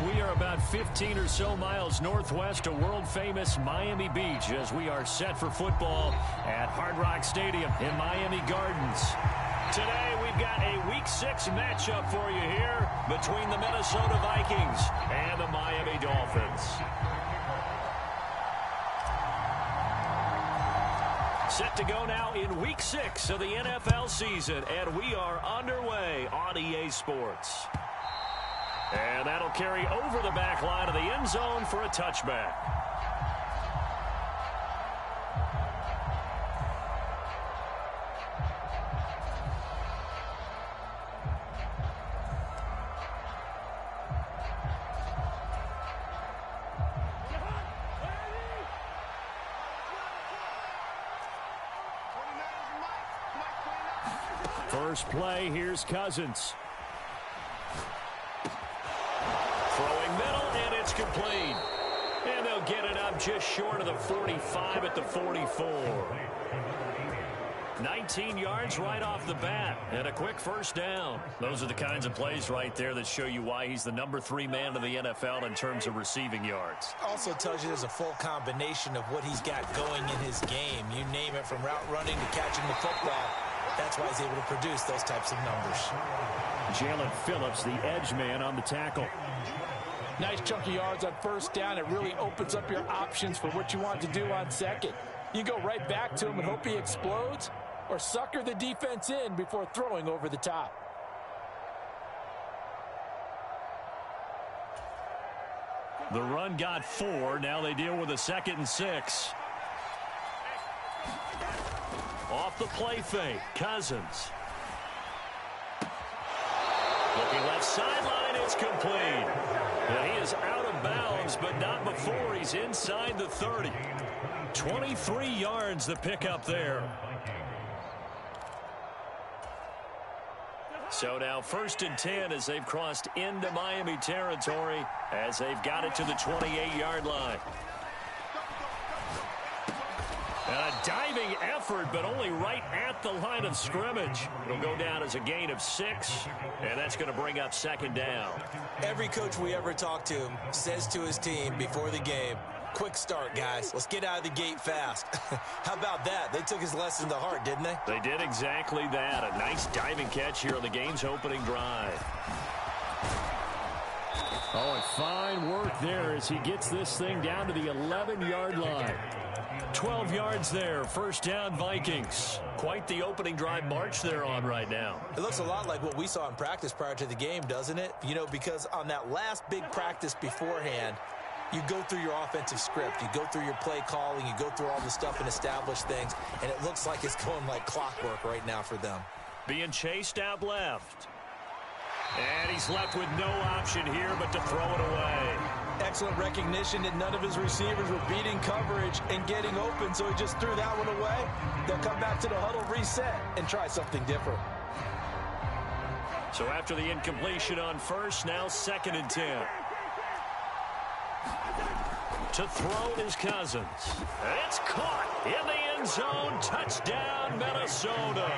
We are about 15 or so miles northwest of world-famous Miami Beach as we are set for football at Hard Rock Stadium in Miami Gardens. Today, we've got a Week 6 matchup for you here between the Minnesota Vikings and the Miami Dolphins. Set to go now in Week 6 of the NFL season, and we are underway on EA Sports. And that'll carry over the back line of the end zone for a touchback. First play, here's Cousins. Throwing middle, and it's complete. And they'll get it up just short of the 45 at the 44. 19 yards right off the bat, and a quick first down. Those are the kinds of plays right there that show you why he's the number 3 man in the NFL in terms of receiving yards. Also tells you there's a full combination of what he's got going in his game. You name it, from route running to catching the football. That's why he's able to produce those types of numbers. Jalen Phillips, the edge man on the tackle. Nice chunk of yards on first down. It really opens up your options for what you want to do on second. You go right back to him and hope he explodes, or sucker the defense in before throwing over the top. The run got 4. Now they deal with a 2nd and 6. Off the play fake, Cousins. Looking left sideline, it's complete. And he is out of bounds, but not before he's inside the 30. 23 yards the pickup there. So now 1st and 10 as they've crossed into Miami territory as they've got it to the 28-yard line. And a diving effort, but only right at the line of scrimmage. It'll go down as a gain of 6, and that's going to bring up 2nd down. Every coach we ever talk to says to his team before the game, quick start, guys. Let's get out of the gate fast. How about that? They took his lesson to heart, didn't they? They did exactly that. A nice diving catch here on the game's opening drive. Oh, and fine work there as he gets this thing down to the 11-yard line. 12 yards there, first down Vikings. Quite the opening drive march they're on right now. It looks a lot like what we saw in practice prior to the game, doesn't it? You know, because on that last big practice beforehand, you go through your offensive script. You go through your play calling. You go through all the stuff and establish things. And it looks like it's going like clockwork right now for them. Being chased out left. And he's left with no option here but to throw it away. Excellent recognition that none of his receivers were beating coverage and getting open, so he just threw that one away. They'll come back to the huddle, reset, and try something different. So after the incompletion on first, now 2nd and 10. To throw is Cousins. And it's caught in the end zone. Touchdown, Minnesota.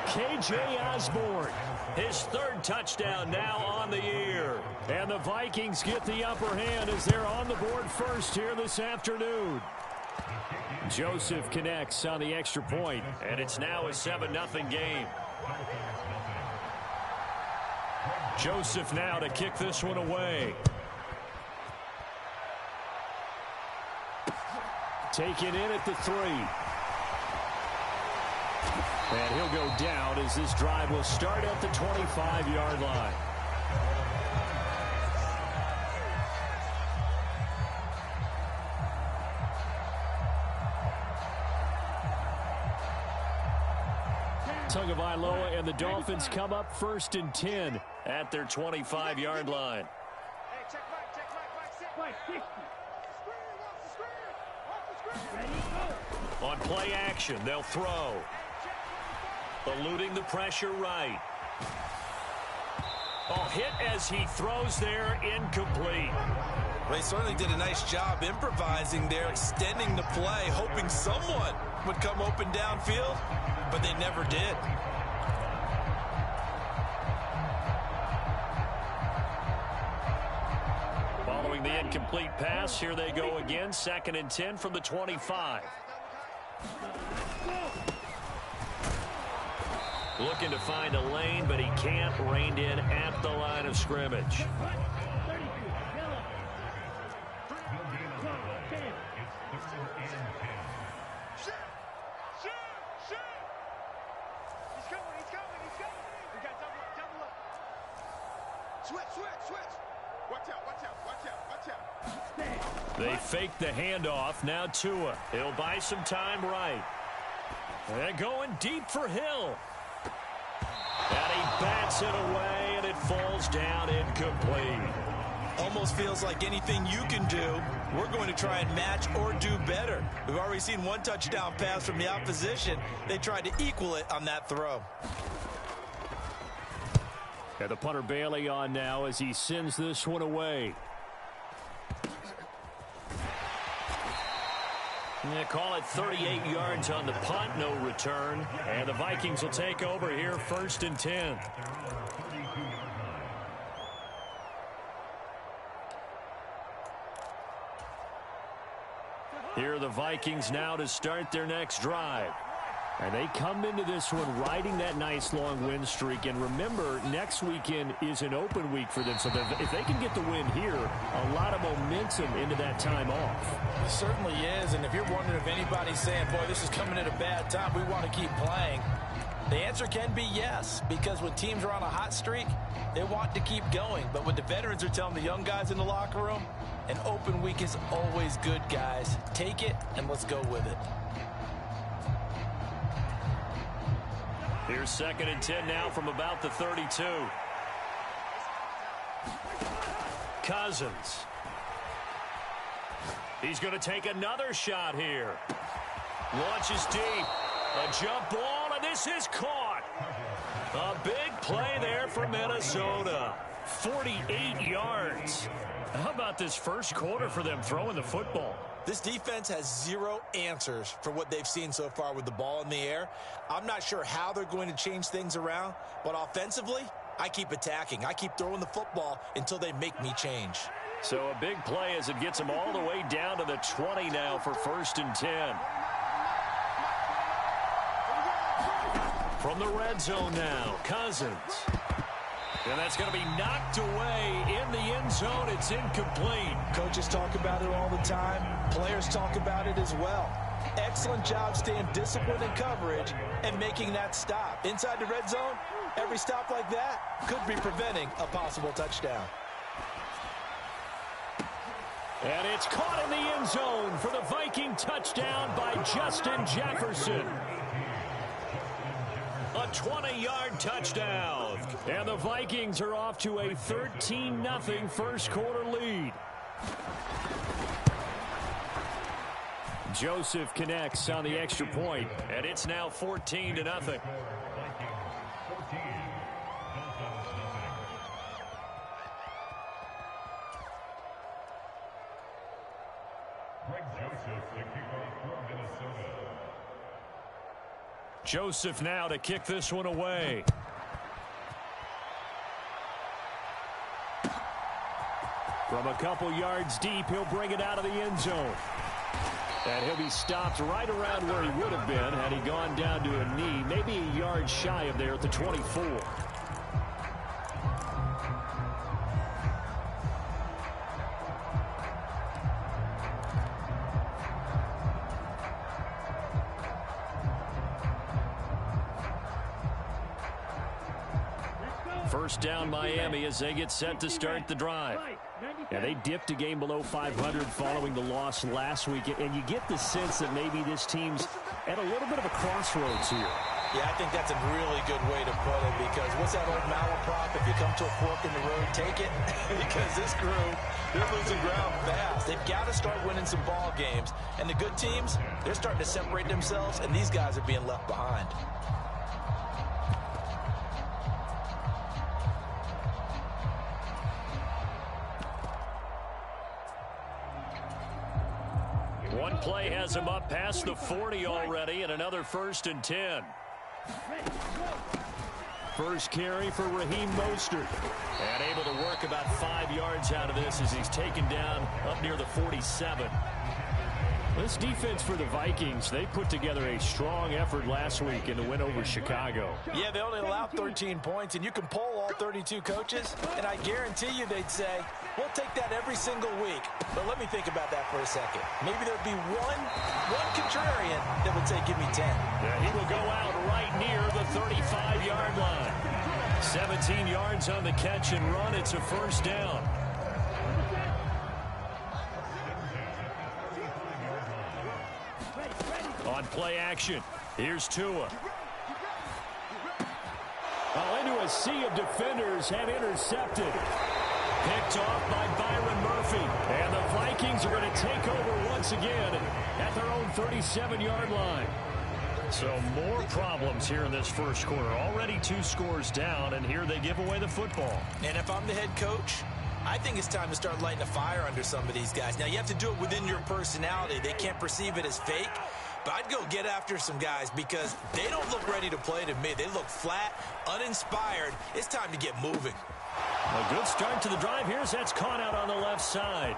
K.J. Osborne, his 3rd touchdown now on the year. And the Vikings get the upper hand as they're on the board first here this afternoon. Joseph connects on the extra point, and it's now a 7-0 game. Joseph now to kick this one away. Taken in at the 3. And he'll go down as this drive will start at the 25-yard line. Tagovailoa and the Dolphins come up 1st and 10 at their 25-yard line. On play action, they'll throw. Eluding the pressure right. Oh, hit as he throws there, incomplete. Well, he certainly did a nice job improvising there, extending the play, hoping someone would come open downfield, but they never did. incomplete pass. Here they go again. 2nd and 10 from the 25. Looking to find a lane, but he can't. Reined in at the line of scrimmage. They fake the handoff. Now Tua. He'll buy some time right. And going deep for Hill. And he bats it away, and it falls down incomplete. Almost feels like anything you can do, we're going to try and match or do better. We've already seen one touchdown pass from the opposition. They tried to equal it on that throw. And the punter Bailey on now as he sends this one away. Yeah, call it 38 yards on the punt, no return. And the Vikings will take over here, 1st and 10. Here are the Vikings now to start their next drive. And they come into this one riding that nice long win streak. And remember, next weekend is an open week for them. So if they can get the win here, a lot of momentum into that time off. It certainly is. And if you're wondering if anybody's saying, boy, this is coming at a bad time, we want to keep playing, the answer can be yes. Because when teams are on a hot streak, they want to keep going. But what the veterans are telling the young guys in the locker room, an open week is always good, guys. Take it and let's go with it. Here's 2nd and 10 now from about the 32. Cousins. He's going to take another shot here. Launches deep. A jump ball, and this is caught. A big play there for Minnesota. 48 yards. How about this first quarter for them throwing the football? This defense has zero answers for what they've seen so far with the ball in the air. I'm not sure how they're going to change things around, but offensively, I keep attacking. I keep throwing the football until they make me change. So a big play as it gets them all the way down to the 20 now for 1st and 10. From the red zone now, Cousins. And that's going to be knocked away in the end zone. It's incomplete. Coaches talk about it all the time. Players talk about it as well. Excellent job staying disciplined in coverage and making that stop. Inside the red zone, every stop like that could be preventing a possible touchdown. And it's caught in the end zone for the Viking touchdown by Justin Jefferson. A 20-yard touchdown. And the Vikings are off to a 13-0 first quarter lead. Joseph connects on the extra point, and it's now 14-0. Joseph now to kick this one away. From a couple yards deep, he'll bring it out of the end zone. And he'll be stopped right around where he would have been had he gone down to a knee, maybe a yard shy of there at the 24. First down Miami as they get set to start the drive. Yeah, they dipped a game below 500 following the loss last week, and you get the sense that maybe this team's at a little bit of a crossroads here. Yeah, I think that's a really good way to put it, because what's that old malaprop? If you come to a fork in the road, take it. Because this crew, they're losing ground fast. They've got to start winning some ball games. And the good teams, they're starting to separate themselves, and these guys are being left behind. One play has him up past the 40 already, and another 1st and 10. First carry for Raheem Mostert. And able to work about 5 yards yards out of this as he's taken down up near the 47. This defense for the Vikings, they put together a strong effort last week in the win over Chicago. Yeah, they only allowed 13 points, and you can poll all 32 coaches, and I guarantee you they'd say, we'll take that every single week. But let me think about that for a second. Maybe there'd be one contrarian that would say, give me 10. Yeah, he will go out right near the 35-yard line. 17 yards on the catch and run. It's a first down. On play action, here's Tua. Into a sea of defenders and intercepted. Picked off by Byron Murphy. And the Vikings are going to take over once again at their own 37-yard line. So more problems here in this first quarter. Already 2 scores down, and here they give away the football. And if I'm the head coach, I think it's time to start lighting a fire under some of these guys. Now, you have to do it within your personality. They can't perceive it as fake. But I'd go get after some guys because they don't look ready to play to me. They look flat, uninspired. It's time to get moving. A good start to the drive. That's caught out on the left side.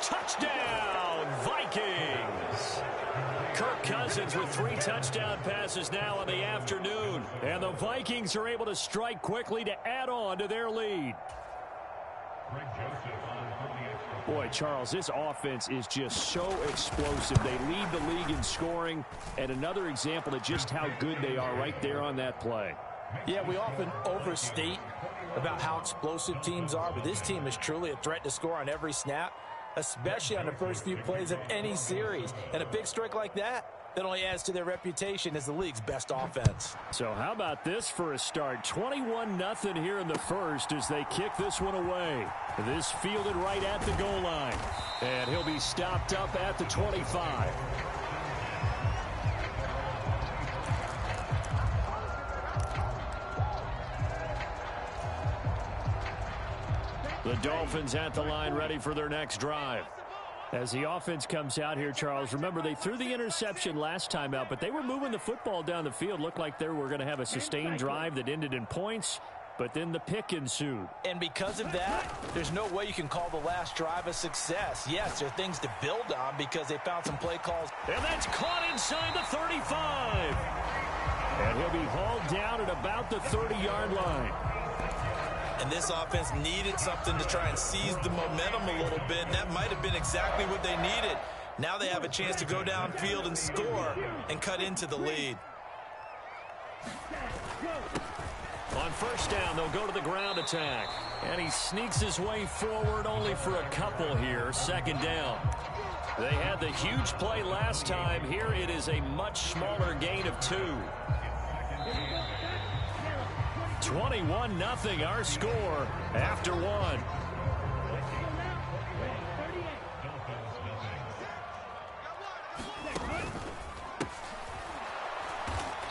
Touchdown, Vikings! Kirk Cousins with 3 touchdown passes now in the afternoon. And the Vikings are able to strike quickly to add on to their lead. Boy, Charles, this offense is just so explosive. They lead the league in scoring, and another example of just how good they are right there on that play. Yeah, we often overstate about how explosive teams are, but this team is truly a threat to score on every snap, especially on the first few plays of any series. And a big strike like that only adds to their reputation as the league's best offense. So how about this for a start? 21-0 here in the first as they kick this one away. This fielded right at the goal line. And he'll be stopped up at the 25. The Dolphins at the line ready for their next drive. As the offense comes out here, Charles, remember they threw the interception last time out, but they were moving the football down the field. Looked like they were going to have a sustained drive that ended in points, but then the pick ensued. And because of that, there's no way you can call the last drive a success. Yes, there are things to build on because they found some play calls. And that's caught inside the 35. And he'll be hauled down at about the 30-yard line. And this offense needed something to try and seize the momentum a little bit, and that might have been exactly what they needed. Now they have a chance to go downfield and score and cut into the lead. On first down, they'll go to the ground attack. And he sneaks his way forward only for a couple here. Second down. They had the huge play last time. Here it is a much smaller gain of 2. 21-0 our score after 1.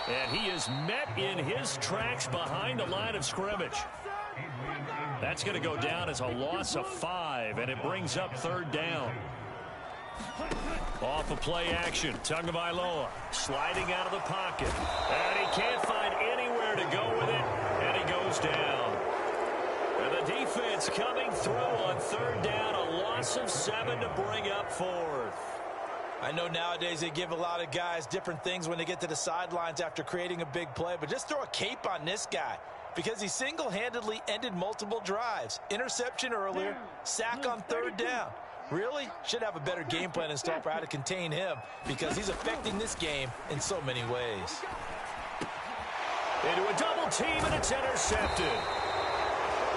And he is met in his tracks behind the line of scrimmage. That's going to go down as a loss of 5, and it brings up third down. Off of play action, Tagovailoa sliding out of the pocket. And he can't find anywhere to go with it, and he goes down. And the defense coming through on third down, a loss of 7 to bring up fourth. I know nowadays they give a lot of guys different things when they get to the sidelines after creating a big play, but just throw a cape on this guy because he single-handedly ended multiple drives. Interception earlier, sack on third down. Really? Should have a better game plan installed for how to contain him because he's affecting this game in so many ways. Into a double team, and it's intercepted.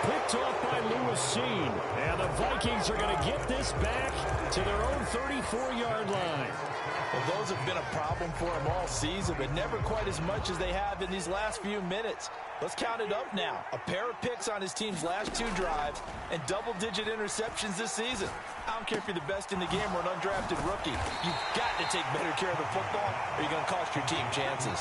Picked off by Lewis. And the Vikings are going to get this back to their own 34-yard line. Well, those have been a problem for him all season, but never quite as much as they have in these last few minutes. Let's count it up now. A pair of picks on his team's last 2 drives and double-digit interceptions this season. I don't care if you're the best in the game or an undrafted rookie. You've got to take better care of the football or you're going to cost your team chances.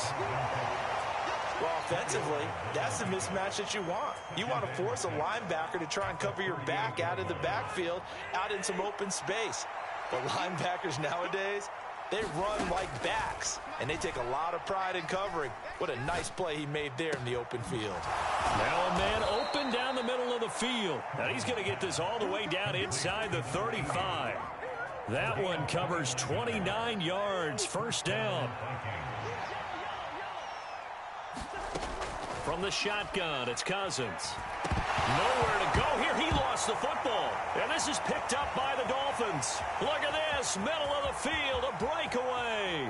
Well, offensively, that's the mismatch that you want. You want to force a linebacker to try and cover your back out of the backfield, out in some open space. But linebackers nowadays, they run like backs, and they take a lot of pride in covering. What a nice play he made there in the open field. Now a man open down the middle of the field. And he's going to get this all the way down inside the 35. That one covers 29 yards. First down. From the shotgun, it's Cousins. Nowhere to go here. He lost the football. And this is picked up by the Dolphins. Look at this. Middle of the field. A breakaway.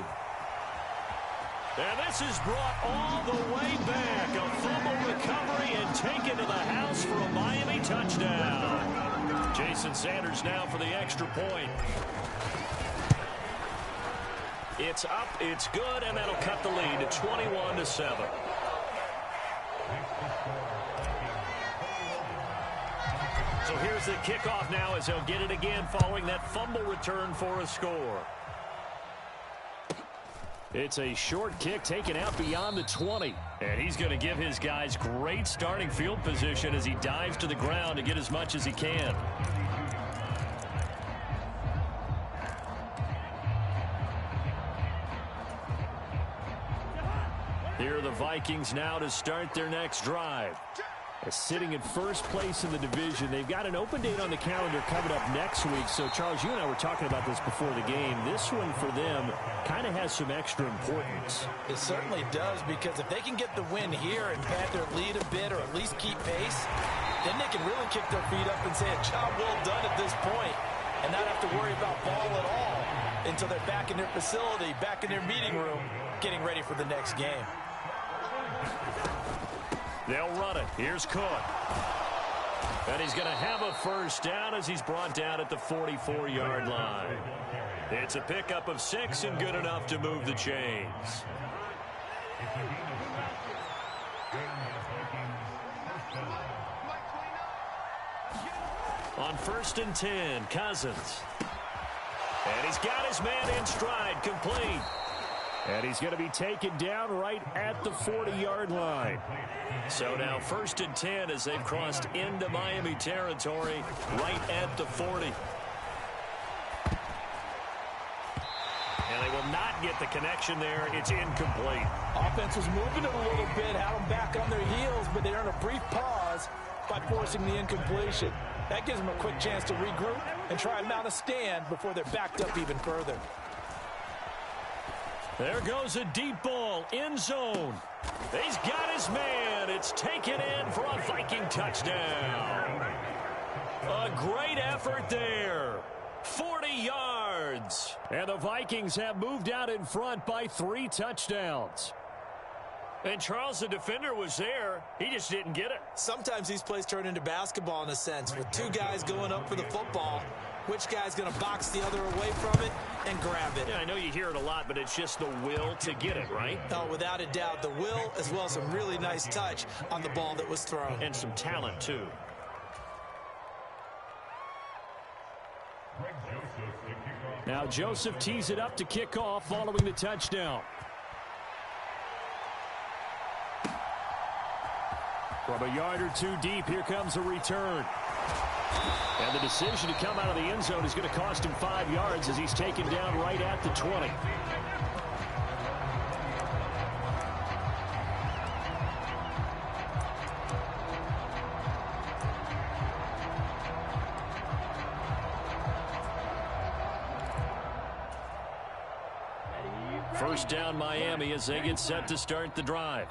And this is brought all the way back. A fumble recovery and taken to the house for a Miami touchdown. Jason Sanders now for the extra point. It's up, it's good, and that'll cut the lead to 21-7. So here's the kickoff now as they'll get it again following that fumble return for a score. It's a short kick taken out beyond the 20. And he's going to give his guys great starting field position as he dives to the ground to get as much as he can. Here are the Vikings now to start their next drive. Sitting in first place in the division. They've got an open date on the calendar coming up next week. So, Charles, you and I were talking about this before the game. This one for them kind of has some extra importance. It certainly does, because if they can get the win here and pad their lead a bit or at least keep pace, then they can really kick their feet up and say a job well done at this point and not have to worry about ball at all until they're back in their facility, back in their meeting room, getting ready for the next game. They'll run it. Here's Cook. And he's going to have a first down as he's brought down at the 44-yard line. It's a pickup of 6 and good enough to move the chains. On 1st and 10, Cousins. And he's got his man in stride, complete. And he's going to be taken down right at the 40-yard line. So now 1st and 10 as they've crossed into Miami territory right at the 40. And they will not get the connection there. It's incomplete. Offense was moving it a little bit, had them back on their heels, but they earned a brief pause by forcing the incompletion. That gives them a quick chance to regroup and try and mount a stand before they're backed up even further. There goes a deep ball, end zone. He's got his man. It's taken in for a Viking touchdown. A great effort there. 40 yards. And the Vikings have moved out in front by 3 touchdowns. And Charles, the defender, was there. He just didn't get it. Sometimes these plays turn into basketball in a sense, with 2 guys going up for the football. Which guy's going to box the other away from it and grab it? Yeah, I know you hear it a lot, but it's just the will to get it, right? Oh, without a doubt. The will, as well as some really nice touch on the ball that was thrown. And some talent, too. Now Joseph tees it up to kick off following the touchdown. From a yard or 2 deep, here comes a return. And the decision to come out of the end zone is going to cost him 5 yards as he's taken down right at the 20. First down Miami as they get set to start the drive.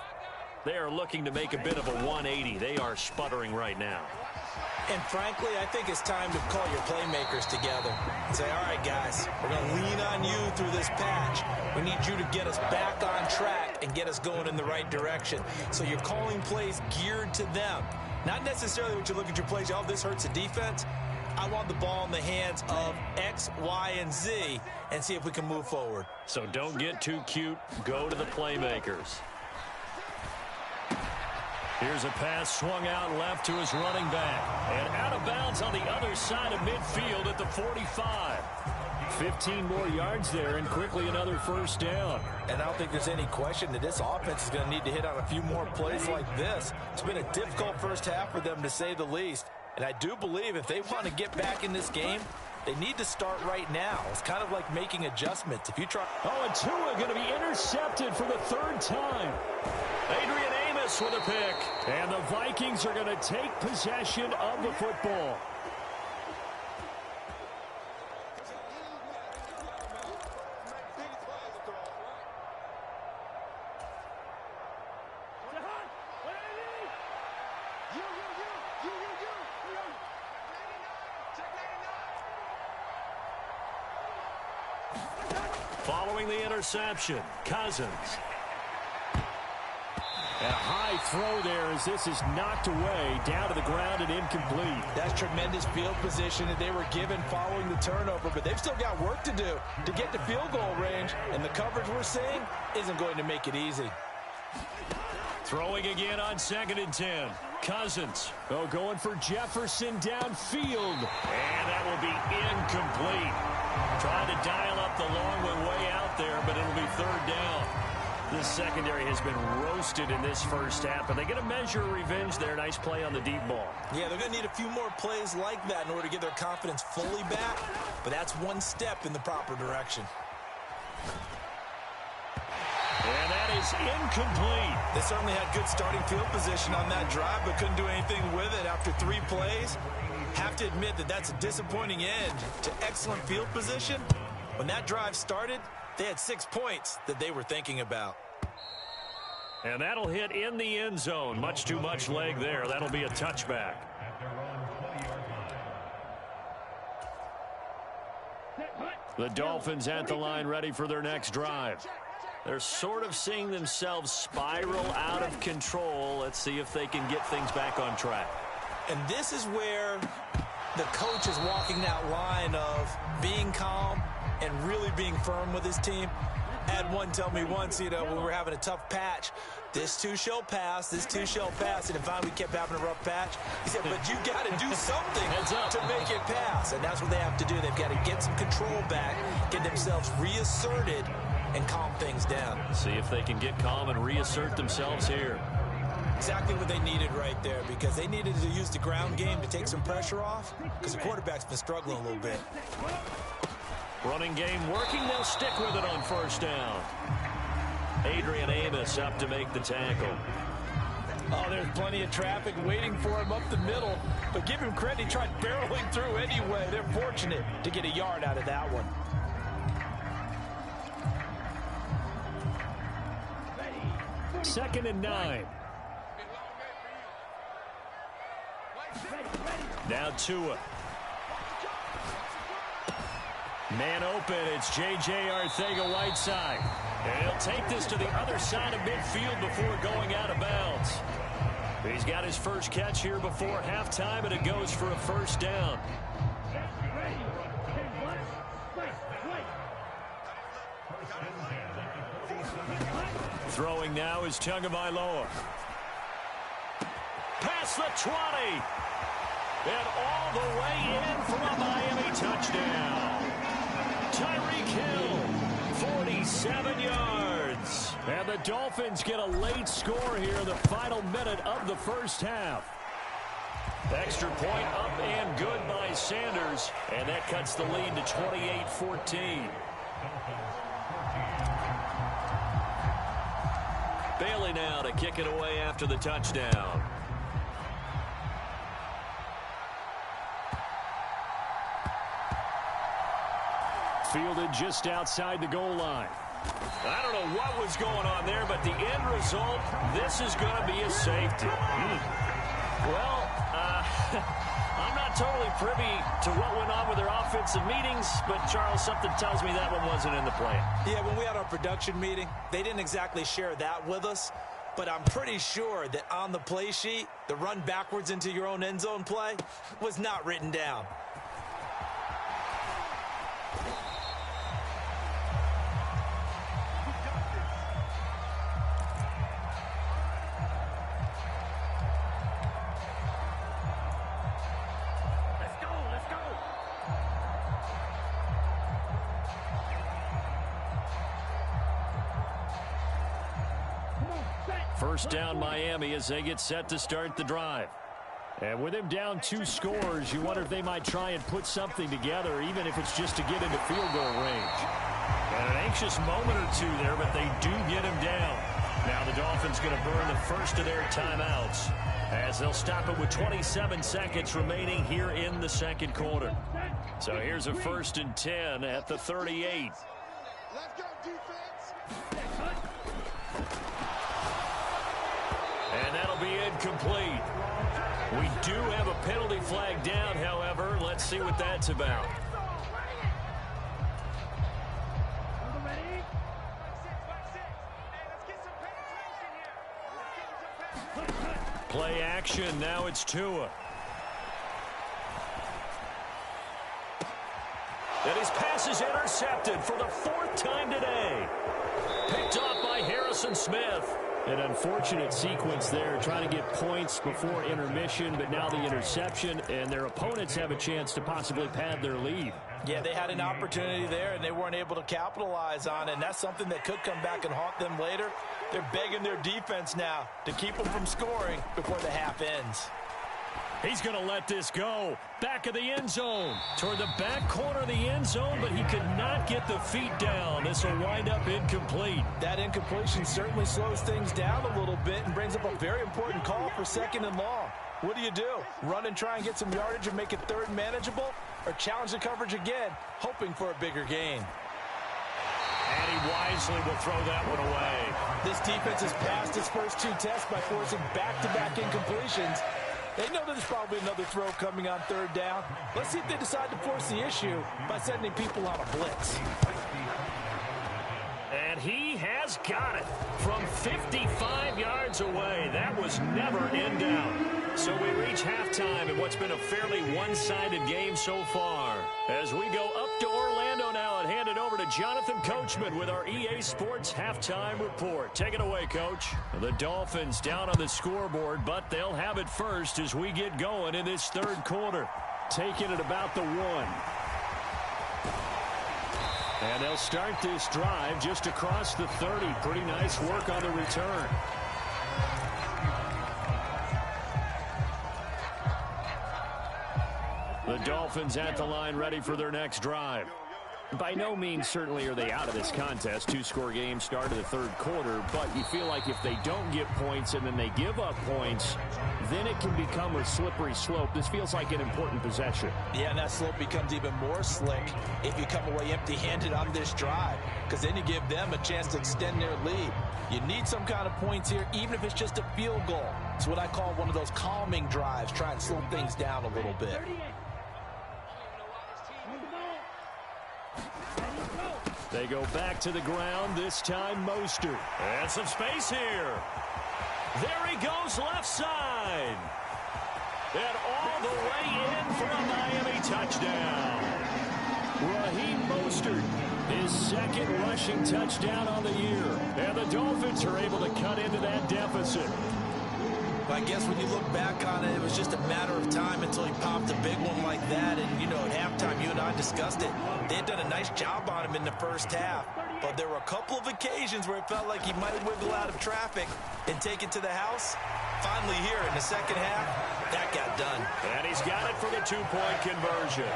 They are looking to make a bit of a 180. They are sputtering right now. And frankly, I think it's time to call your playmakers together and say, all right, guys, we're going to lean on you through this patch. We need you to get us back on track and get us going in the right direction. So you're calling plays geared to them. Not necessarily what you look at your plays, oh, this hurts the defense. I want the ball in the hands of X, Y, and Z and see if we can move forward. So don't get too cute. Go to the playmakers. Here's a pass swung out left to his running back. And out of bounds on the other side of midfield at the 45. 15 more yards there and quickly another first down. And I don't think there's any question that this offense is going to need to hit on a few more plays like this. It's been a difficult first half for them, to say the least. And I do believe if they want to get back in this game, they need to start right now. It's kind of like making adjustments. If you try... Oh, and Tua going to be intercepted for the 3rd time. Adrian Davis with a pick. And the Vikings are going to take possession of the football. Following the interception, Cousins. And a high throw there as this is knocked away, down to the ground and incomplete. That's tremendous field position that they were given following the turnover, but they've still got work to do to get to field goal range, and the coverage we're seeing isn't going to make it easy. Throwing again on 2nd and 10. Cousins, going for Jefferson downfield. And that will be incomplete. Trying to dial up the long one way out there, but it'll be 3rd down. This secondary has been roasted in this first half, but they get a measure of revenge there. Nice play on the deep ball. Yeah, they're going to need a few more plays like that in order to get their confidence fully back, but that's one step in the proper direction. And that is incomplete. They certainly had good starting field position on that drive, but couldn't do anything with it after 3 plays. Have to admit that that's a disappointing end to excellent field position. When that drive started, they had 6 points that they were thinking about. And that'll hit in the end zone. Much too much leg there. That'll be a touchback. The Dolphins at the line, ready for their next drive. They're sort of seeing themselves spiral out of control. Let's see if they can get things back on track. And this is where the coach is walking that line of being calm and really being firm with his team. I had one tell me once, when we were having a tough patch, this too shall pass, this too shall pass. And if finally we kept having a rough patch, he said, but you got to do something to make it pass. And that's what they have to do. They've got to get some control back, get themselves reasserted, and calm things down. See if they can get calm and reassert themselves here. Exactly what they needed right there, because they needed to use the ground game to take some pressure off, because the quarterback's been struggling a little bit. Running game working. They'll stick with it on 1st down. Adrian Amos up to make the tackle. Oh, there's plenty of traffic waiting for him up the middle, but give him credit. He tried barreling through anyway. They're fortunate to get a yard out of that one. Second and 9. Now Tua. Man open, it's J.J. Arcega-Whiteside. And he'll take this to the other side of midfield before going out of bounds. He's got his first catch here before halftime, and it goes for a 1st down. Throwing now is Tagovailoa. Past the 20. And all the way in for a Miami touchdown. Tyreek Hill, 47 yards. And the Dolphins get a late score here in the final minute of the first half. Extra point up and good by Sanders. And that cuts the lead to 28-14. Bailey now to kick it away after the touchdown. Fielded just outside the goal line. I don't know what was going on there, but the end result, this is going to be a safety. Well, I'm not totally privy to what went on with their offensive meetings, but, Charles, something tells me that one wasn't in the plan. Yeah, when we had our production meeting, they didn't exactly share that with us, but I'm pretty sure that on the play sheet, the run backwards into your own end zone play was not written down. First down Miami as they get set to start the drive. And with him down 2 scores, you wonder if they might try and put something together, even if it's just to get into field goal range. And an anxious moment or two there, but they do get him down. Now the Dolphins going to burn the first of their timeouts as they'll stop it with 27 seconds remaining here in the second quarter. So here's a 1st and 10 at the 38. Let's go, defense. And that'll be incomplete. We do have a penalty flag down, however. Let's see what that's about. Play action. Now it's Tua. And his pass is intercepted for the 4th time today. Picked off by Harrison Smith. An unfortunate sequence there, trying to get points before intermission, but now the interception, and their opponents have a chance to possibly pad their lead. Yeah, they had an opportunity there, and they weren't able to capitalize on it, and that's something that could come back and haunt them later. They're begging their defense now to keep them from scoring before the half ends. He's going to let this go. Back of the end zone. Toward the back corner of the end zone, but he could not get the feet down. This will wind up incomplete. That incompletion certainly slows things down a little bit and brings up a very important call for 2nd and long. What do? Run and try and get some yardage and make it 3rd and manageable? Or challenge the coverage again, hoping for a bigger gain? And he wisely will throw that one away. This defense has passed its first 2 tests by forcing back-to-back incompletions. They know there's probably another throw coming on 3rd down. Let's see if they decide to force the issue by sending people on a blitz. And he has got it from 55 yards away. That was never in doubt. So we reach halftime in what's been a fairly one-sided game so far. As we go up to Orlando now and hand it over to Jonathan Coachman with our EA Sports Halftime Report. Take it away, Coach. The Dolphins down on the scoreboard, but they'll have it first as we get going in this 3rd quarter. Taking it about the 1. And they'll start this drive just across the 30. Pretty nice work on the return. The Dolphins at the line ready for their next drive. By no means certainly are they out of this contest. 2-score game start of the 3rd quarter, but you feel like if they don't get points and then they give up points, then it can become a slippery slope. This feels like an important possession. Yeah, and that slope becomes even more slick if you come away empty-handed on this drive, because then you give them a chance to extend their lead. You need some kind of points here, even if it's just a field goal. It's what I call one of those calming drives, try and slow things down a little bit. They go back to the ground, this time Mostert. And some space here. There he goes left side. And all the way in for a Miami touchdown. Raheem Mostert, his 2nd rushing touchdown on the year. And the Dolphins are able to cut into that deficit. I guess when you look back on it, it was just a matter of time until he popped a big one like that. And, you know, at halftime, you and I discussed it. They had done a nice job on him in the first half. But there were a couple of occasions where it felt like he might wiggle out of traffic and take it to the house. Finally here in the second half, that got done. And he's got it for the 2-point conversion.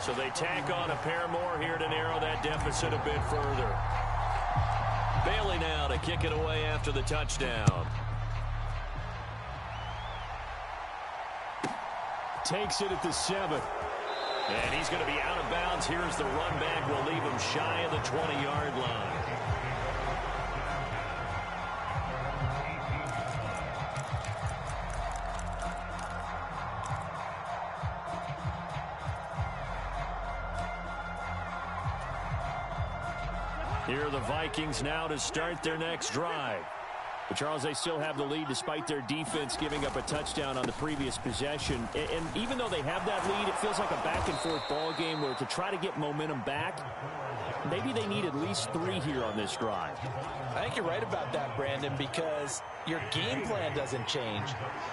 So they tack on a pair more here to narrow that deficit a bit further. Bailey now to kick it away after the touchdown. Takes it at the 7. And he's going to be out of bounds. Here's the run back. Will leave him shy of the 20-yard line. Here are the Vikings now to start their next drive. But, Charles, they still have the lead despite their defense giving up a touchdown on the previous possession. And even though they have that lead, it feels like a back-and-forth ball game where to try to get momentum back, maybe they need at least 3 here on this drive. I think you're right about that, Brandon, because your game plan doesn't change.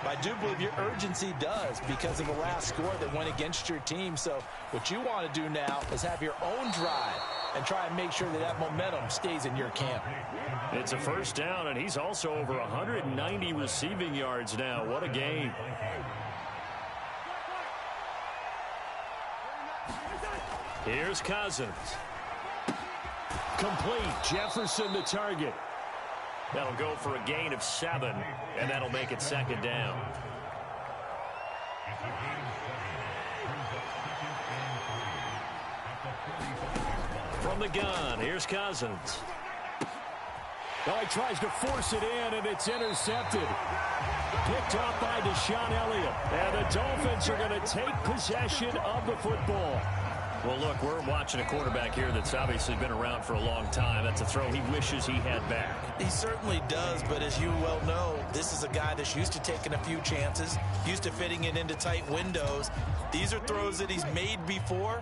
I do believe your urgency does because of the last score that went against your team. So what you want to do now is have your own drive and try and make sure that that momentum stays in your camp. It's a first down, and he's also over 190 receiving yards now. What a game. Here's Cousins. Complete. Jefferson the target. That'll go for a gain of 7, and that'll make it 2nd down. From the gun, here's Cousins. Oh, he tries to force it in, and it's intercepted. Picked off by Deshaun Elliott. And the Dolphins are going to take possession of the football. Well, look, we're watching a quarterback here that's obviously been around for a long time. That's a throw he wishes he had back. He certainly does, but as you well know, this is a guy that's used to taking a few chances, used to fitting it into tight windows. These are throws that he's made before.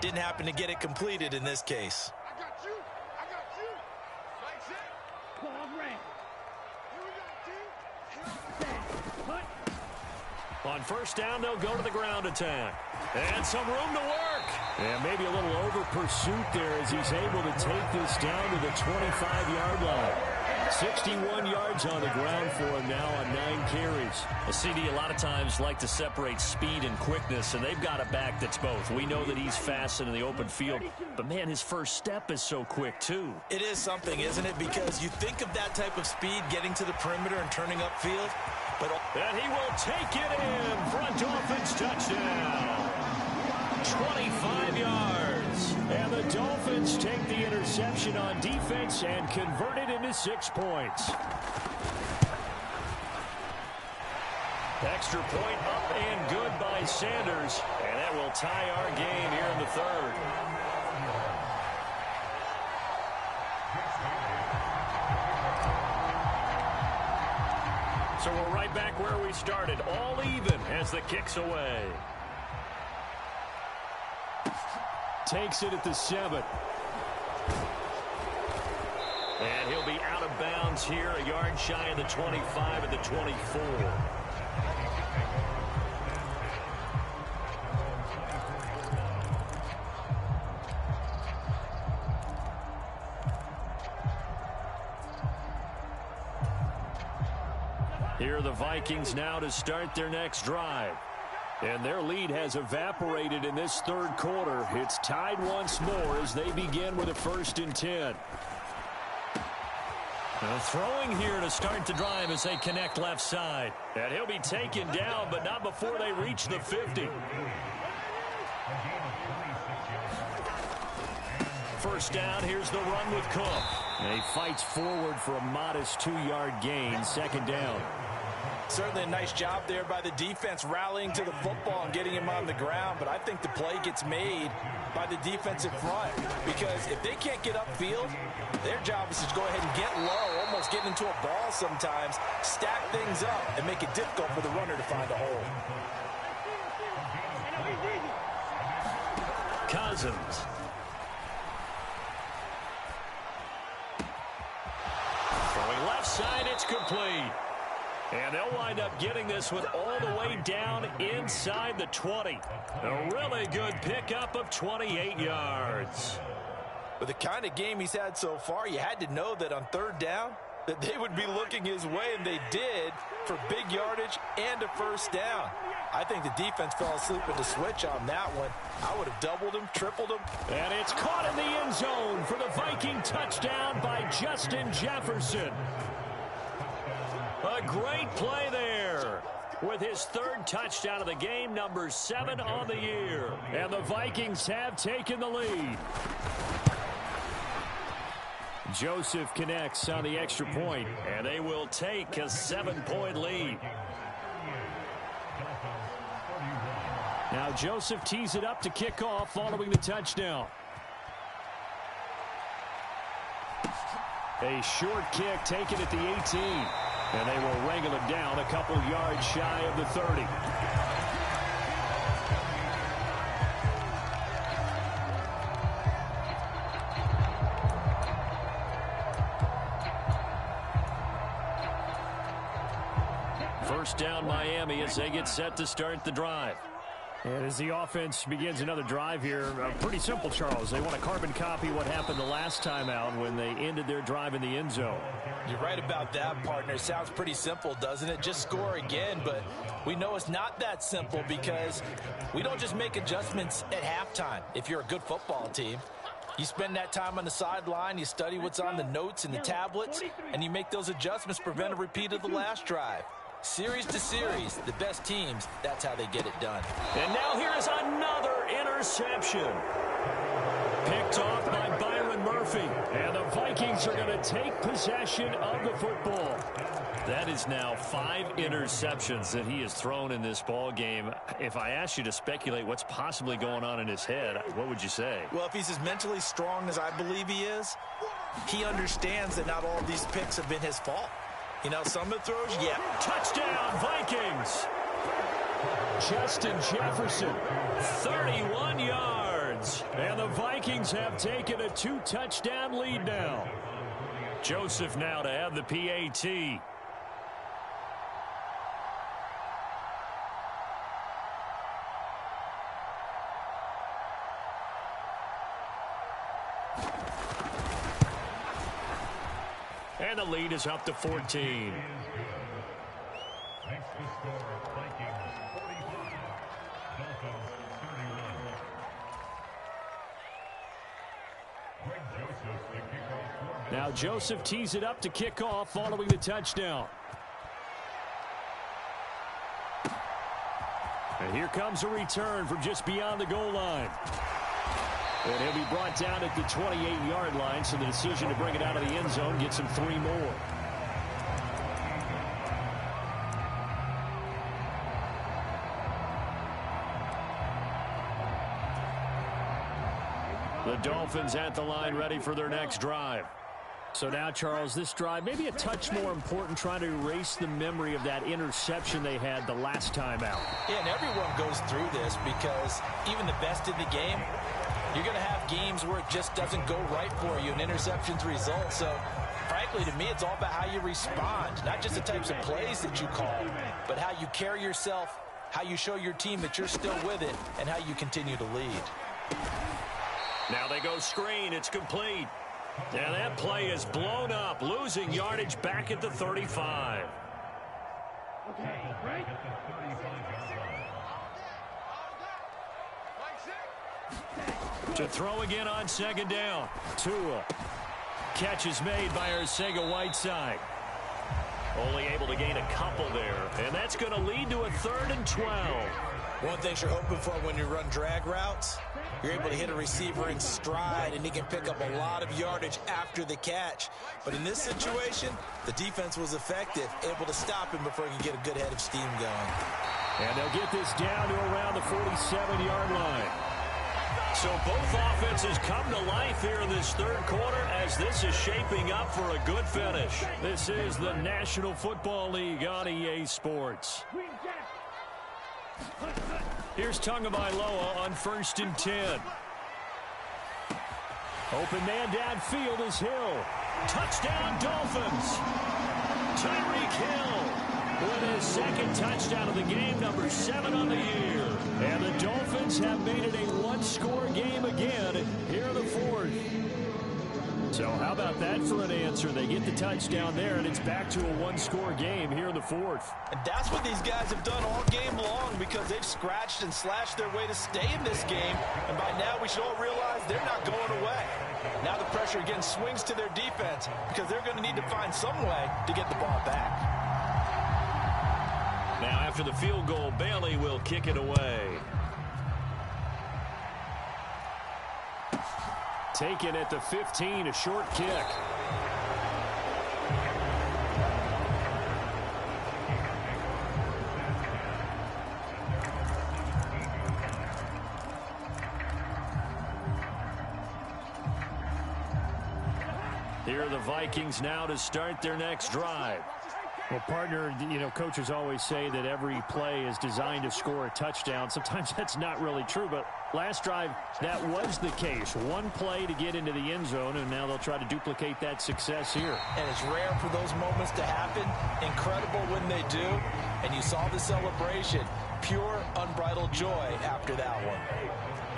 Didn't happen to get it completed in this case. I got you. I got you. Like that. Ball ran. Here we go, team. On 1st down, they'll go to the ground attack. And some room to work. And maybe a little over pursuit there as he's able to take this down to the 25-yard line. 61 yards on the ground for him now on 9 carries. A CD a lot of times like to separate speed and quickness, and they've got a back that's both. We know that he's fast in the open field, but, man, his first step is so quick, too. It is something, isn't it? Because you think of that type of speed getting to the perimeter and turning upfield. And he will take it in. Front offense touchdown. 25 yards. And the Dolphins take the interception on defense and convert it into 6 points. Extra point up and good by Sanders. And that will tie our game here in the 3rd. So we're right back where we started, all even as the kick's away. Takes it at the 7. And he'll be out of bounds here, a yard shy of the 25 at the 24. Here are the Vikings now to start their next drive. And their lead has evaporated in this 3rd quarter. It's tied once more as they begin with a 1st and 10. Throwing here to start the drive as they connect left side. And he'll be taken down, but not before they reach the 50. 1st down, here's the run with Cook. And he fights forward for a modest 2-yard gain, 2nd down. Certainly a nice job there by the defense rallying to the football and getting him on the ground, but I think the play gets made by the defensive front because if they can't get upfield, their job is to go ahead and get low, almost get into a ball sometimes, stack things up, and make it difficult for the runner to find a hole. Cousins. Throwing left side, it's complete. And they'll wind up getting this one all the way down inside the 20. A really good pickup of 28 yards. With the kind of game he's had so far, you had to know that on 3rd down, that they would be looking his way, and they did for big yardage and a 1st down. I think the defense fell asleep at the switch on that one. I would have doubled him, tripled him. And it's caught in the end zone for the Viking touchdown by Justin Jefferson. A great play there with his 3rd touchdown of the game, number 7 on the year. And the Vikings have taken the lead. Joseph connects on the extra point. And they will take a 7-point lead. Now Joseph tees it up to kick off following the touchdown. A short kick taken at the 18. And they will wrangle it down a couple yards shy of the 30. First down Miami as they get set to start the drive. And as the offense begins another drive here, pretty simple, Charles. They want to carbon copy what happened the last time out when they ended their drive in the end zone. You're right about that, partner. Sounds pretty simple, doesn't it? Just score again, but we know it's not that simple because we don't just make adjustments at halftime. If you're a good football team, You spend that time on the sideline, you study what's on the notes and the tablets, and you make those adjustments to prevent a repeat of the last drive. Series to series, the best teams, that's how they get it done. And now here is another interception. Picked off by Byron Murphy. And the Vikings are going to take possession of the football. That is now 5 interceptions that he has thrown in this ball game. If I asked you to speculate what's possibly going on in his head, what would you say? Well, if he's as mentally strong as I believe he is, he understands that not all of these picks have been his fault. You know, some of the throws, yeah. Touchdown, Vikings. Justin Jefferson, 31 yards. And the Vikings have taken a 2-touchdown lead now. Joseph now to have the PAT. And the lead is up to 14. Now Joseph tees it up to kick off following the touchdown. And here comes a return from just beyond the goal line. And he'll be brought down at the 28-yard line, so the decision to bring it out of the end zone gets him 3 more. The Dolphins at the line ready for their next drive. So now, Charles, this drive maybe a touch more important, trying to erase the memory of that interception they had the last time out. Yeah, and everyone goes through this because even the best in the game, you're going to have games where it just doesn't go right for you, and interceptions result. So, frankly, to me, it's all about how you respond, not just the types of plays that you call, but how you carry yourself, how you show your team that you're still with it, and how you continue to lead. Now they go screen. It's complete. And that play is blown up, losing yardage back at the 35. To throw again on second down. Tua. Catch is made by Arcega-Whiteside. Only able to gain a couple there. And that's going to lead to a 3rd and 12. One thing you're hoping for when you run drag routes, you're able to hit a receiver in stride, and he can pick up a lot of yardage after the catch. But in this situation, the defense was effective, able to stop him before he could get a good head of steam going. And they'll get this down to around the 47-yard line. So both offenses come to life here in this third quarter as this is shaping up for a good finish. This is the National Football League on EA Sports. Here's Tagovailoa on 1st and 10. Open man downfield is Hill. Touchdown, Dolphins. Tyreek Hill with his 2nd touchdown of the game, number 7 on the year. And the Dolphins have made it a one-score game again here in the 4th. So how about that for an answer? They get the touchdown there, and it's back to a one-score game here in the 4th. And that's what these guys have done all game long because they've scratched and slashed their way to stay in this game. And by now, we should all realize they're not going away. Now the pressure again swings to their defense because they're going to need to find some way to get the ball back. Now after the field goal, Bailey will kick it away. Taken at the 15, a short kick. Here are the Vikings now to start their next drive. Well, partner, you know, coaches always say that every play is designed to score a touchdown. Sometimes that's not really true, but last drive, that was the case. One play to get into the end zone, and now they'll try to duplicate that success here. And it's rare for those moments to happen. Incredible when they do. And you saw the celebration. Pure, unbridled joy after that one.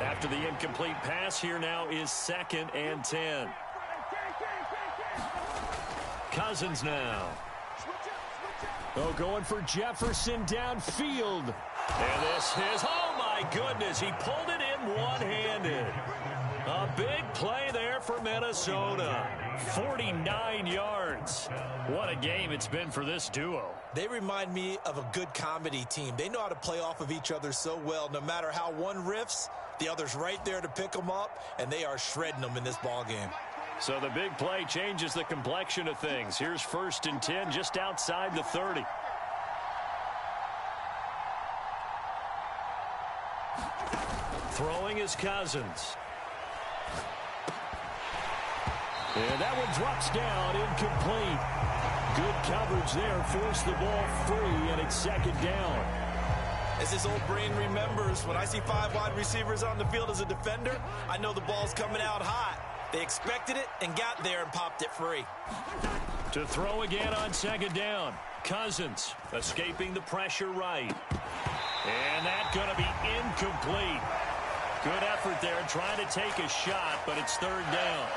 After the incomplete pass, here now is 2nd and 10. Cousins now. Oh, going for Jefferson downfield. And this is, oh my goodness, he pulled it in him one-handed. A big play there for Minnesota. 49 yards. What a game it's been for this duo. They remind me of a good comedy team. They know how to play off of each other so well. No matter how one riffs, the other's right there to pick them up, and they are shredding them in this ball game. So the big play changes the complexion of things. Here's 1st and 10 just outside the 30. Throwing is Cousins. And that one drops down, incomplete. Good coverage there, forced the ball free, and it's 2nd down. As his old brain remembers, when I see 5 wide receivers on the field as a defender, I know the ball's coming out hot. They expected it and got there and popped it free. To throw again on 2nd down. Cousins escaping the pressure right. And that's going to be incomplete. Good effort there trying to take a shot, but it's 3rd down.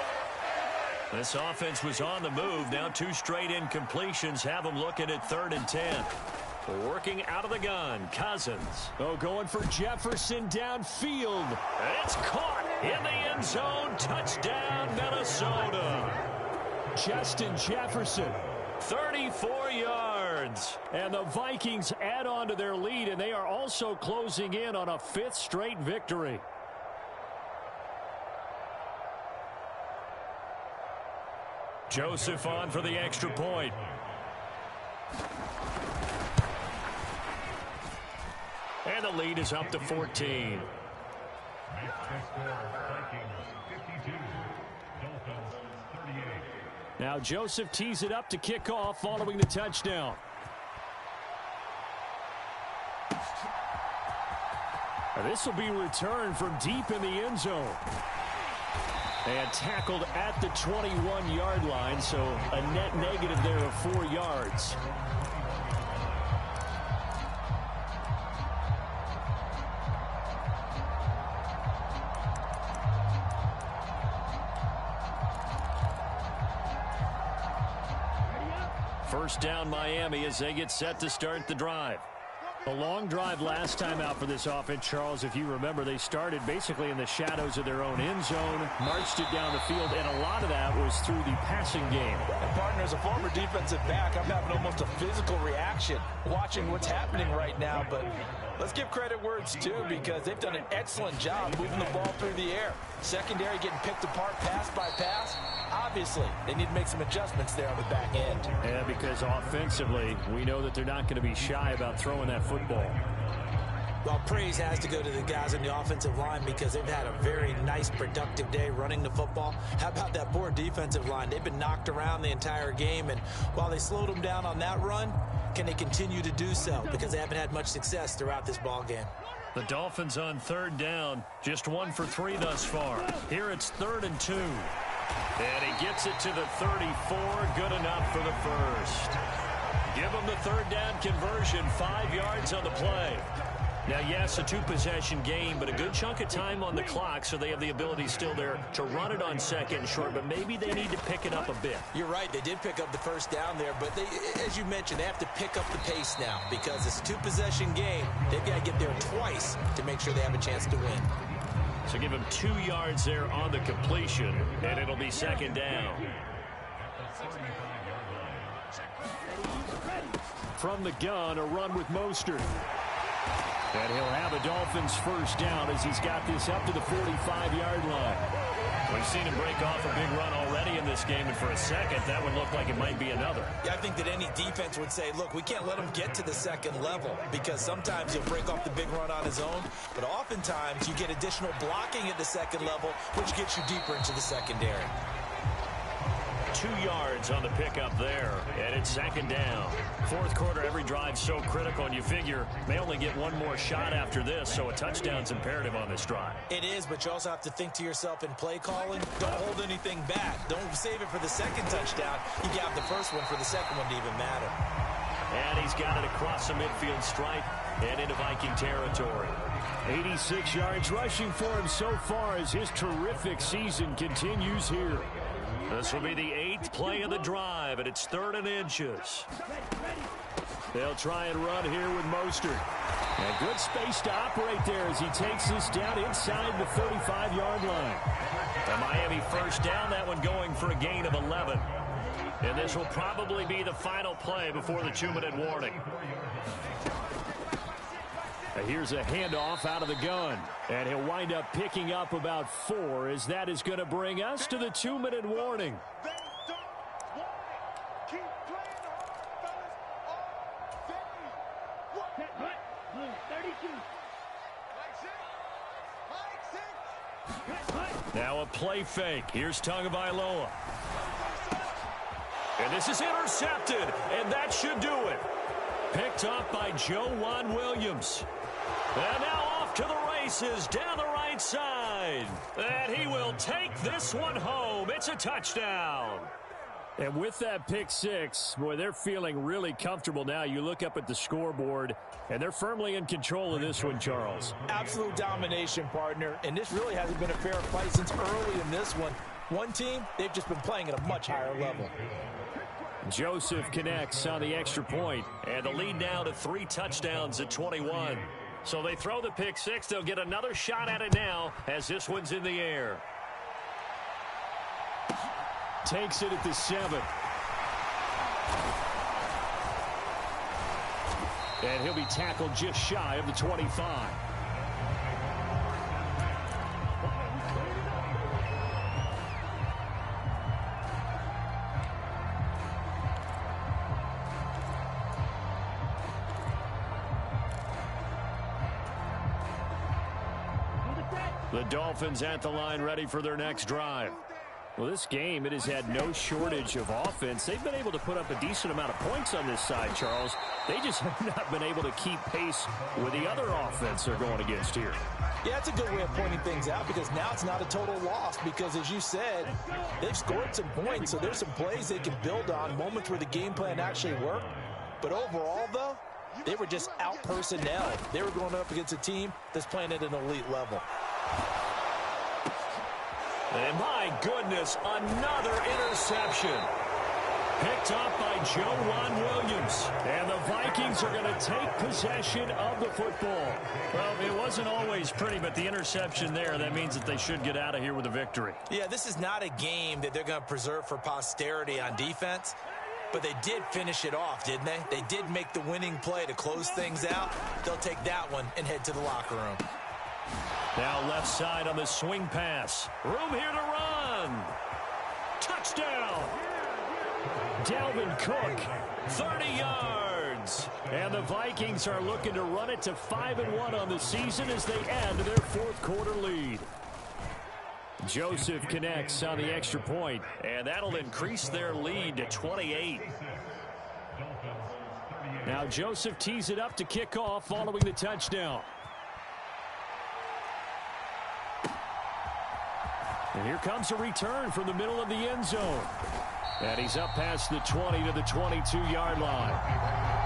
This offense was on the move. Now 2 straight incompletions have them looking at 3rd and 10. Working out of the gun, Cousins. Oh, going for Jefferson downfield. It's caught in the end zone. Touchdown, Minnesota. Justin Jefferson. 34 yards. And the Vikings add on to their lead, and they are also closing in on a 5th straight victory. Joseph on for the extra point. And the lead is up to 14. Now Joseph tees it up to kick off following the touchdown. This will be returned from deep in the end zone. And tackled at the 21-yard line, so a net negative there of 4 yards. First down Miami as they get set to start the drive. A long drive last time out for this offense, Charles. If you remember, they started basically in the shadows of their own end zone, marched it down the field, and a lot of that was through the passing game. And partner, as a former defensive back, I'm having almost a physical reaction watching what's happening right now. But let's give credit where it's due, because they've done an excellent job moving the ball through the air. Secondary getting picked apart pass by pass. Obviously, they need to make some adjustments there on the back end. Yeah, because offensively, we know that they're not going to be shy about throwing that football. Well, praise has to go to the guys on the offensive line because they've had a very nice, productive day running the football. How about that poor defensive line? They've been knocked around the entire game, and while they slowed them down on that run, can they continue to do so? Because they haven't had much success throughout this ball game. The Dolphins on 3rd down, just 1 for 3 thus far. Here it's 3rd and 2. And he gets it to the 34, good enough for the first. Give him the 3rd down conversion, 5 yards on the play. Now, yes, a 2-possession game, but a good chunk of time on the clock, so they have the ability still there to run it on 2nd and short, but maybe they need to pick it up a bit. You're right, they did pick up the first down there, but they, as you mentioned, they have to pick up the pace now because it's a 2-possession game. They've got to get there twice to make sure they have a chance to win. So give him 2 yards there on the completion, and it'll be 2nd down. From the gun, a run with Mostert. And he'll have a Dolphins first down as he's got this up to the 45-yard line. We've seen him break off a big run already in this game, and for a second, that would look like it might be another. Yeah, I think that any defense would say, look, we can't let him get to the 2nd level because sometimes he'll break off the big run on his own, but oftentimes you get additional blocking at the 2nd level, which gets you deeper into the secondary. 2 yards on the pickup there, and it's 2nd down. 4th quarter, every drive so critical, and you figure they only get 1 more shot after this, so a touchdown's imperative on this drive. It is, but you also have to think to yourself in play calling, don't hold anything back. Don't save it for the 2nd touchdown. You got the first one for the 2nd one to even matter. And he's got it across the midfield stripe and into Viking territory. 86 yards rushing for him so far as his terrific season continues here. This will be the 8th play of the drive, and it's 3rd and inches. They'll try and run here with Mostert. And good space to operate there as he takes this down inside the 35-yard line. The Miami first down, that one going for a gain of 11. And this will probably be the final play before the 2-minute warning. Here's a handoff out of the gun. And he'll wind up picking up about 4 as that is going to bring us to the 2-minute warning. Now a play fake. Here's Tagovailoa. And this is intercepted, and that should do it. Picked up by Joejuan Williams. And now off to the races down the right side. And he will take this one home. It's a touchdown. And with that pick six, boy, they're feeling really comfortable now. You look up at the scoreboard, and they're firmly in control of this one, Charles. Absolute domination, partner. And this really hasn't been a fair fight since early in this one. One team, they've just been playing at a much higher level. Joseph connects on the extra point. And the lead now to 3 touchdowns at 21. So they throw the pick six. They'll get another shot at it now as this one's in the air. Takes it at the 7. And he'll be tackled just shy of the 25. The Dolphins at the line ready for their next drive. Well, this game, it has had no shortage of offense. They've been able to put up a decent amount of points on this side, Charles. They just have not been able to keep pace with the other offense they're going against here. Yeah, it's a good way of pointing things out because now it's not a total loss because, as you said, they've scored some points, so there's some plays they can build on, moments where the game plan actually worked. But overall, though, they were just out-personnel. They were going up against a team that's playing at an elite level. And my goodness, another interception. Picked up by Joejuan Williams. And the Vikings are going to take possession of the football. Well, it wasn't always pretty, but the interception there, that means that they should get out of here with a victory. Yeah, this is not a game that they're going to preserve for posterity on defense. But they did finish it off, didn't they? They did make the winning play to close things out. They'll take that one and head to the locker room. Now left side on the swing pass. Room here to run. Touchdown. Dalvin Cook, 30 yards. And the Vikings are looking to run it to 5-1 on the season as they add to their fourth quarter lead. Joseph connects on the extra point, and that'll increase their lead to 28. Now Joseph tees it up to kick off following the touchdown. And here comes a return from the middle of the end zone. And he's up past the 20 to the 22-yard line.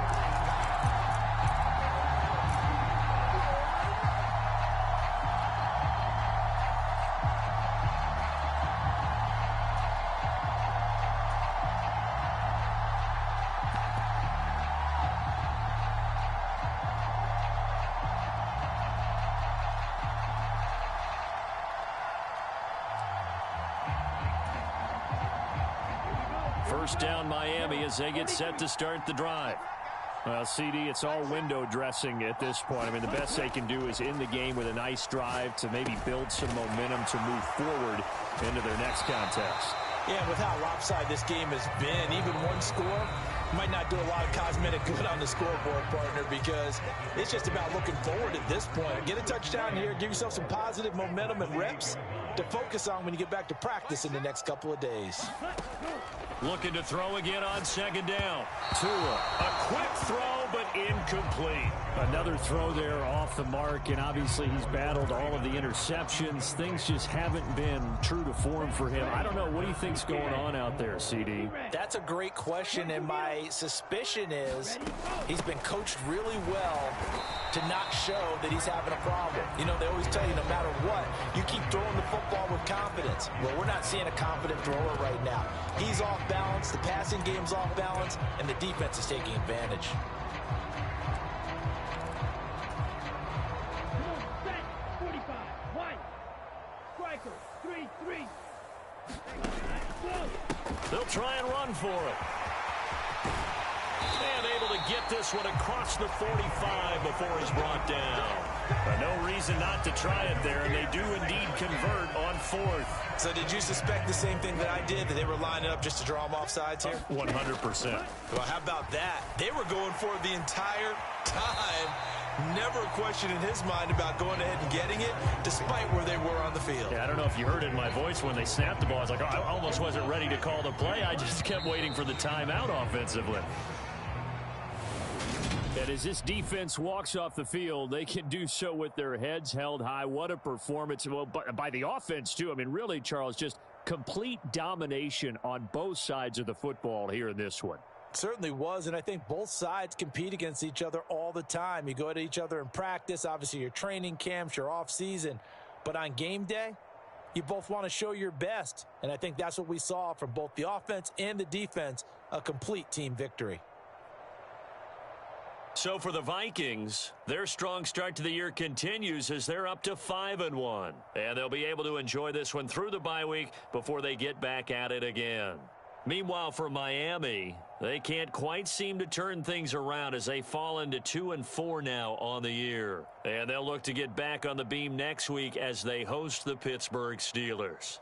First down Miami as they get set to start the drive. Well, CD, it's all window dressing at this point. I mean, the best they can do is end the game with a nice drive to maybe build some momentum to move forward into their next contest. Yeah, with how lopsided this game has been, even one score might not do a lot of cosmetic good on the scoreboard, partner, because it's just about looking forward at this point. Get a touchdown here, give yourself some positive momentum and reps to focus on when you get back to practice in the next couple of days. Looking to throw again on second down. Tua, a quick throw, but incomplete. Another throw there off the mark, and obviously he's battled all of the interceptions. Things just haven't been true to form for him. I don't know. What do you think's going on out there, CD? That's a great question, and my suspicion is he's been coached really well to not show that he's having a problem. You know, they always tell you no matter what, you keep throwing the football with confidence. Well, we're not seeing a confident thrower right now. He's off balance, the passing game's off balance, and the defense is taking advantage. Set. 45. One. Striker. 3-3. They'll try and run for it. And able to get this one across the 45 before he's brought down. No reason not to try it there, and they do indeed convert on fourth. So did you suspect the same thing that I did, that they were lining up just to draw them off sides here? 100%. Well, how about that? They were going for it the entire time. Never a question in his mind about going ahead and getting it, despite where they were on the field. Yeah, I don't know if you heard it in my voice when they snapped the ball. I was like, oh, I almost wasn't ready to call the play. I just kept waiting for the timeout offensively. And as this defense walks off the field, they can do so with their heads held high. What a performance. Well, by the offense, too. I mean, really, Charles, just complete domination on both sides of the football here in this one. Certainly was, and I think both sides compete against each other all the time. You go at each other in practice, obviously your training camps, your off-season. But on game day, you both want to show your best. And I think that's what we saw from both the offense and the defense, a complete team victory. So for the Vikings, their strong start to the year continues as they're up to 5-1. And they'll be able to enjoy this one through the bye week before they get back at it again. Meanwhile, for Miami, they can't quite seem to turn things around as they fall into 2-4 now on the year. And they'll look to get back on the beam next week as they host the Pittsburgh Steelers.